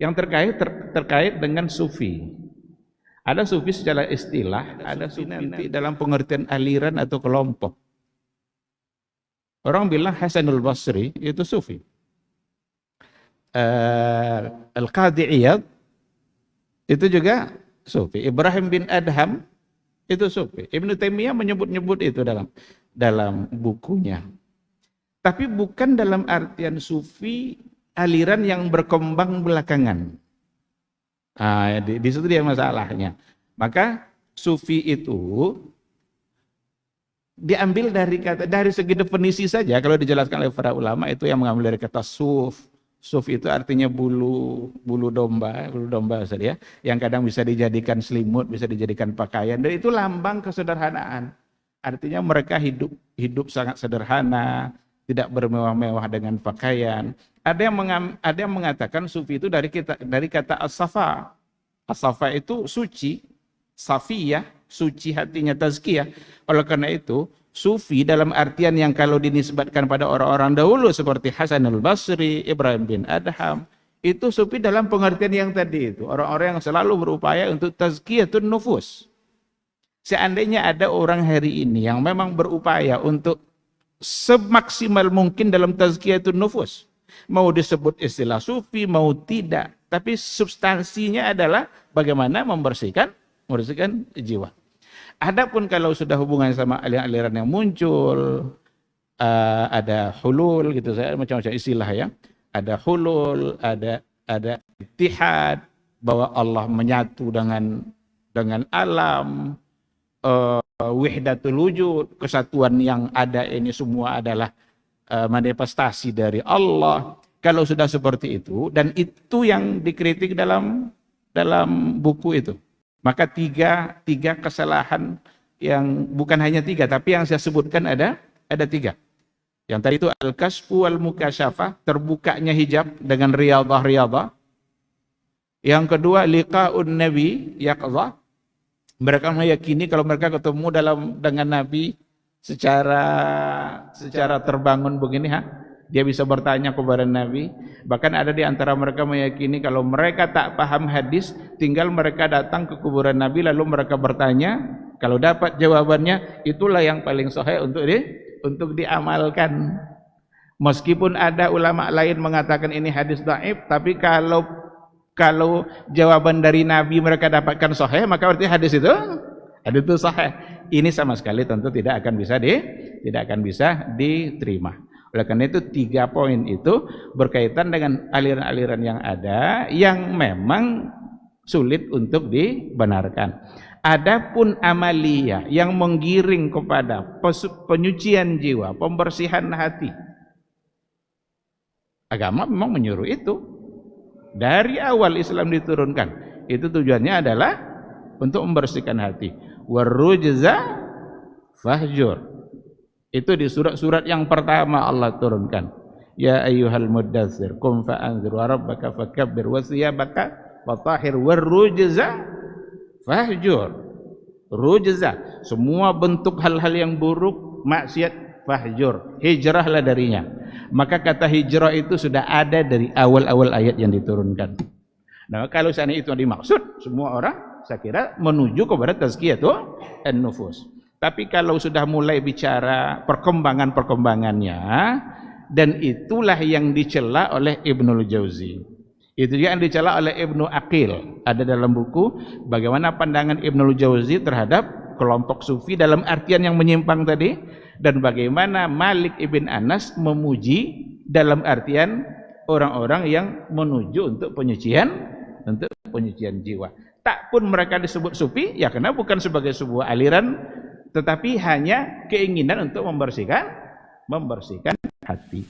Yang terkait dengan sufi. Ada sufi secara istilah, ada sufi nanti dalam pengertian aliran atau kelompok. Orang bilang Hasanul Basri itu sufi. Al-Qadhi Iyad itu juga sufi. Ibrahim bin Adham itu sufi. Ibnu Taimiyah menyebut-nyebut itu dalam bukunya. Tapi bukan dalam artian sufi aliran yang berkembang belakangan. Di situ dia masalahnya. Maka sufi itu diambil dari segi definisi saja. Kalau dijelaskan oleh para ulama itu yang mengambil dari kata suf. Suf itu artinya bulu domba saja, yang kadang bisa dijadikan selimut, bisa dijadikan pakaian, dan itu lambang kesederhanaan. Artinya mereka hidup sangat sederhana, tidak bermewah-mewah dengan pakaian. Ada yang mengatakan sufi itu dari kata as-safa. As-safa itu suci, safiyah, suci hatinya, tazkiyah. Oleh karena itu, sufi dalam artian yang kalau dinisbatkan pada orang-orang dahulu seperti Hasan al-Basri, Ibrahim bin Adham, itu sufi dalam pengertian yang tadi itu. Orang-orang yang selalu berupaya untuk tazkiyatun nufus. Seandainya ada orang hari ini yang memang berupaya untuk semaksimal mungkin dalam tazkiyatun nufus, mau disebut istilah sufi mau tidak, tapi substansinya adalah bagaimana membersihkan jiwa. Adapun kalau sudah hubungan sama aliran-aliran yang muncul, ada hulul gitu, saya macam-macam istilah ya. Ada hulul, ada ittihad, bahwa Allah menyatu dengan alam, wahdatul wujud, kesatuan yang ada ini semua adalah manifestasi dari Allah. Kalau sudah seperti itu, dan itu yang dikritik dalam buku itu, maka tiga kesalahan yang bukan hanya tiga, tapi yang saya sebutkan ada tiga. Yang tadi itu al-kasfu wal mukasyafah, terbukanya hijab dengan riyadhah. Yang kedua liqa'un nabi yaqdhah, mereka meyakini kalau mereka ketemu dengan Nabi secara terbangun begini, dia bisa bertanya kepada Nabi. Bahkan ada di antara mereka meyakini kalau mereka tak paham hadis, tinggal mereka datang ke kuburan Nabi lalu mereka bertanya, kalau dapat jawabannya itulah yang paling sahih untuk diamalkan. Meskipun ada ulama lain mengatakan ini hadis dhaif, tapi kalau jawaban dari Nabi mereka dapatkan sahih, maka berarti hadis itu sahih. Ini sama sekali tentu tidak akan bisa diterima. Oleh karena itu 3 poin itu berkaitan dengan aliran-aliran yang ada yang memang sulit untuk dibenarkan. Adapun amalia yang menggiring kepada penyucian jiwa, pembersihan hati, agama memang menyuruh itu. Dari awal Islam diturunkan, itu tujuannya adalah untuk membersihkan hati. Warrujza fahjur. Itu di surat-surat yang pertama Allah turunkan. Ya ayyuhal muddatsir qum fa'anzir wa rabbaka fakabbir wa thiyabaka fatahhir warrujza fahjur. Rujza, semua bentuk hal-hal yang buruk, maksiat, fahjur, hijrahlah darinya. Maka kata hijrah itu sudah ada dari awal-awal ayat yang diturunkan. Nah, kalau seandainya itu dimaksud, semua orang saya kira menuju kepada tazkiyatun nufus. Tapi kalau sudah mulai bicara perkembangannya, dan itulah yang dicela oleh Ibnul Jauzi. Itu juga yang dicela oleh Ibnu Aqil. Ada dalam buku bagaimana pandangan Ibnul Jauzi terhadap kelompok sufi dalam artian yang menyimpang tadi, dan bagaimana Malik ibn Anas memuji dalam artian orang-orang yang menuju untuk penyucian jiwa. Tak pun mereka disebut sufi, ya karena bukan sebagai sebuah aliran, tetapi hanya keinginan untuk membersihkan hati.